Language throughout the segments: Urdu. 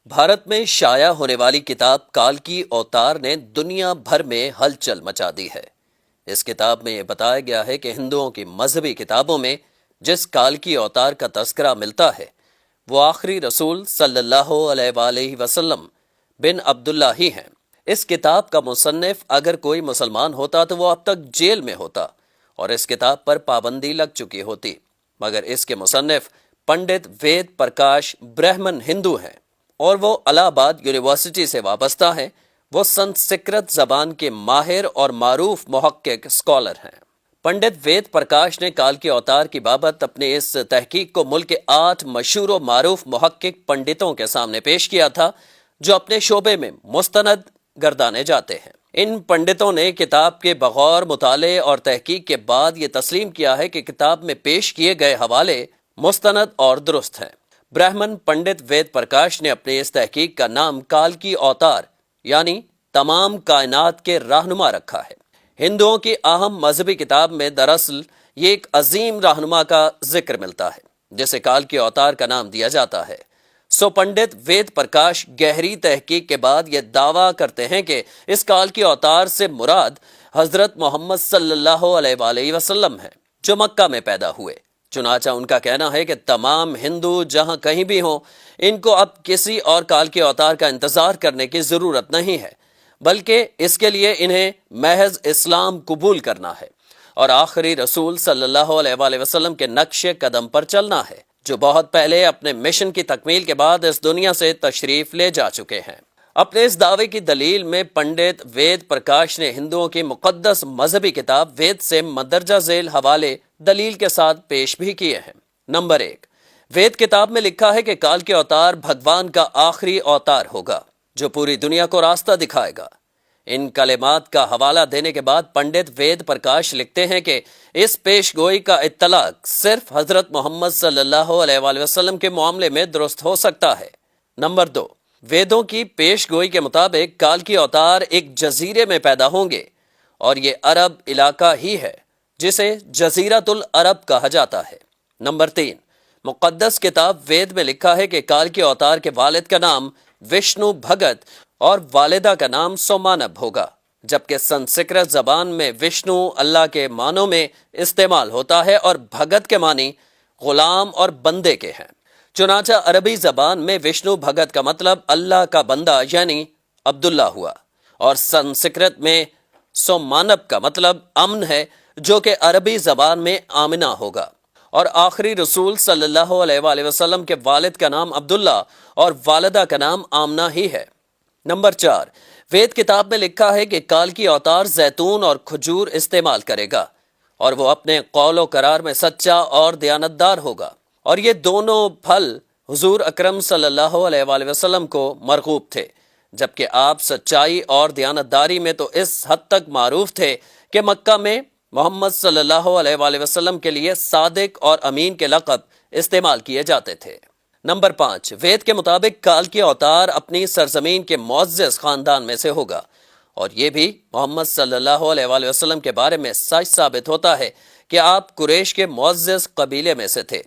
بھارت میں شائع ہونے والی کتاب کالکی اوتار نے دنیا بھر میں ہلچل مچا دی ہے۔ اس کتاب میں یہ بتایا گیا ہے کہ ہندوؤں کی مذہبی کتابوں میں جس کالکی اوتار کا تذکرہ ملتا ہے وہ آخری رسول صلی اللہ علیہ وآلہ وسلم بن عبداللہ ہی ہیں۔ اس کتاب کا مصنف اگر کوئی مسلمان ہوتا تو وہ اب تک جیل میں ہوتا اور اس کتاب پر پابندی لگ چکی ہوتی، مگر اس کے مصنف پنڈت وید پرکاش برہمن ہندو ہیں اور وہ الہ آباد یونیورسٹی سے وابستہ ہیں۔ وہ سنسکرت زبان کے ماہر اور معروف محقق اسکالر ہیں۔ پنڈت وید پرکاش نے کالکی اوتار کی بابت اپنے اس تحقیق کو ملک کے 8 مشہور و معروف محقق پنڈتوں کے سامنے پیش کیا تھا جو اپنے شعبے میں مستند گردانے جاتے ہیں۔ ان پنڈتوں نے کتاب کے بغور مطالعے اور تحقیق کے بعد یہ تسلیم کیا ہے کہ کتاب میں پیش کیے گئے حوالے مستند اور درست ہیں۔ برہمن پنڈت وید پرکاش نے اپنے اس تحقیق کا نام کالکی اوتار یعنی تمام کائنات کے رہنما رکھا ہے۔ ہندوؤں کی اہم مذہبی کتاب میں دراصل یہ ایک عظیم رہنما کا ذکر ملتا ہے جسے کالکی اوتار کا نام دیا جاتا ہے۔ سو پنڈت وید پرکاش گہری تحقیق کے بعد یہ دعویٰ کرتے ہیں کہ اس کالکی اوتار سے مراد حضرت محمد صلی اللہ علیہ وآلہ وسلم ہیں جو مکہ میں پیدا ہوئے۔ چنانچہ ان کا کہنا ہے کہ تمام ہندو جہاں کہیں بھی ہوں ان کو اب کسی اور کالکی اوتار کا انتظار کرنے کی ضرورت نہیں ہے، بلکہ اس کے لیے انہیں محض اسلام قبول کرنا ہے اور آخری رسول صلی اللہ علیہ وآلہ وسلم کے نقش قدم پر چلنا ہے جو بہت پہلے اپنے مشن کی تکمیل کے بعد اس دنیا سے تشریف لے جا چکے ہیں۔ اپنے اس دعوے کی دلیل میں پنڈت وید پرکاش نے ہندوؤں کی مقدس مذہبی کتاب وید سے مندرجہ ذیل حوالے دلیل کے ساتھ پیش بھی کیے ہیں۔ نمبر 1، وید کتاب میں لکھا ہے کہ کالکی اوتار بھگوان کا آخری اوتار ہوگا جو پوری دنیا کو راستہ دکھائے گا۔ ان کلمات کا حوالہ دینے کے بعد پنڈت وید پرکاش لکھتے ہیں کہ اس پیش گوئی کا اطلاق صرف حضرت محمد صلی اللہ علیہ وآلہ وسلم کے معاملے میں درست ہو سکتا ہے۔ نمبر 2، ویدوں کی پیش گوئی کے مطابق کالکی اوتار ایک جزیرے میں پیدا ہوں گے اور یہ عرب علاقہ ہی ہے جسے جزیرۃ العرب کہا جاتا ہے۔ نمبر 3، مقدس کتاب وید میں لکھا ہے کہ کالکی اوتار کے والد کا نام وشنو بھگت اور والدہ کا نام سومانب ہوگا، جبکہ سنسکرت زبان میں وشنو اللہ کے معنوں میں استعمال ہوتا ہے اور بھگت کے معنی غلام اور بندے کے ہیں۔ چنانچہ عربی زبان میں وشنو بھگت کا مطلب اللہ کا بندہ یعنی عبداللہ ہوا، اور سنسکرت میں سومانب کا مطلب امن ہے جو کہ عربی زبان میں آمنہ ہوگا، اور آخری رسول صلی اللہ علیہ وآلہ وسلم کے والد کا نام عبداللہ اور والدہ کا نام آمنہ ہی ہے۔ نمبر 4، وید کتاب میں لکھا ہے کہ کالکی اوتار زیتون اور کھجور استعمال کرے گا اور وہ اپنے قول و قرار میں سچا اور دیانتدار ہوگا، اور یہ دونوں پھل حضور اکرم صلی اللہ علیہ وآلہ وسلم کو مرغوب تھے، جبکہ آپ سچائی اور دیانتداری میں تو اس حد تک معروف تھے کہ مکہ میں محمد صلی اللہ علیہ وآلہ وسلم کے لیے صادق اور امین کے لقب استعمال کیے جاتے تھے۔ نمبر 5، وید کے مطابق کالکی اوتار اپنی سرزمین کے معزز خاندان میں سے ہوگا، اور یہ بھی محمد صلی اللہ علیہ وآلہ وسلم کے بارے میں سچ ثابت ہوتا ہے کہ آپ قریش کے معزز قبیلے میں سے تھے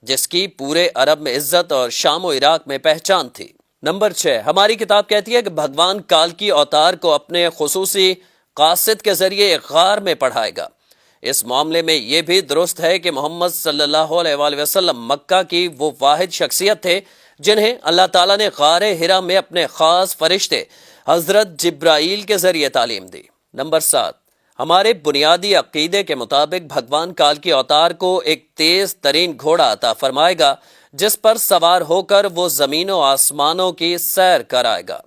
جس کی پورے عرب میں عزت اور شام و عراق میں پہچان تھی۔ نمبر 6، ہماری کتاب کہتی ہے کہ بھگوان کالکی اوتار کو اپنے خصوصی قاصد کے ذریعے ایک غار میں پڑھائے گا۔ اس معاملے میں یہ بھی درست ہے کہ محمد صلی اللہ علیہ وآلہ وسلم مکہ کی وہ واحد شخصیت تھے جنہیں اللہ تعالیٰ نے غار ہرا میں اپنے خاص فرشتے حضرت جبرائیل کے ذریعے تعلیم دی۔ نمبر 7، ہمارے بنیادی عقیدے کے مطابق بھگوان کالکی اوتار کو ایک تیز ترین گھوڑا عطا فرمائے گا جس پر سوار ہو کر وہ زمین و آسمانوں کی سیر کرائے گا،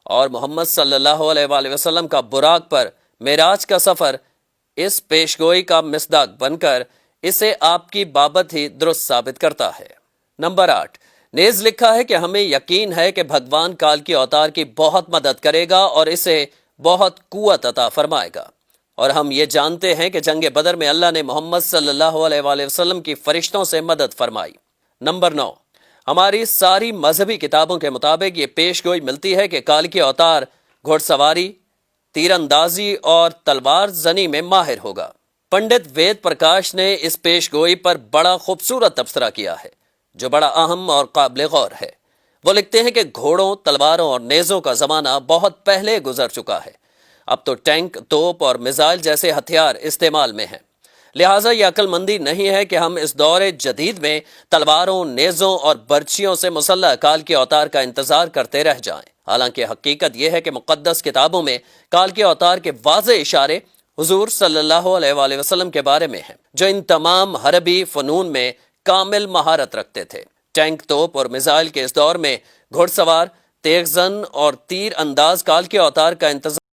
اور محمد صلی اللہ علیہ وآلہ وسلم کا براق پر معراج کا سفر اس پیشگوئی کا مصداق بن کر اسے آپ کی بابت ہی درست ثابت کرتا ہے۔ نمبر 8، نیز لکھا ہے کہ ہمیں یقین ہے کہ بھگوان کالکی اوتار کی بہت مدد کرے گا اور اسے بہت قوت عطا فرمائے گا، اور ہم یہ جانتے ہیں کہ جنگ بدر میں اللہ نے محمد صلی اللہ علیہ وآلہ وسلم کی فرشتوں سے مدد فرمائی۔ نمبر 9، ہماری ساری مذہبی کتابوں کے مطابق یہ پیش گوئی ملتی ہے کہ کالکی اوتار گھڑ سواری، تیر اندازی اور تلوار زنی میں ماہر ہوگا۔ پنڈت وید پرکاش نے اس پیش گوئی پر بڑا خوبصورت تبصرہ کیا ہے جو بڑا اہم اور قابل غور ہے۔ وہ لکھتے ہیں کہ گھوڑوں، تلواروں اور نیزوں کا زمانہ بہت پہلے گزر چکا ہے۔ اب تو ٹینک، توپ اور میزائل جیسے ہتھیار استعمال میں ہیں۔ لہٰذا یہ عقل مندی نہیں ہے کہ ہم اس دور جدید میں تلواروں، نیزوں اور برچھیوں سے مسلح کال کے اوتار کا انتظار کرتے رہ جائیں۔ حالانکہ حقیقت یہ ہے کہ مقدس کتابوں میں کال کے اوتار کے واضح اشارے حضور صلی اللہ علیہ وآلہ وسلم کے بارے میں ہیں، جو ان تمام حربی فنون میں کامل مہارت رکھتے تھے۔ ٹینک، توپ اور میزائل کے اس دور میں گھڑ سوار، تیغ زن اور تیر انداز کال کے اوتار کا انتظار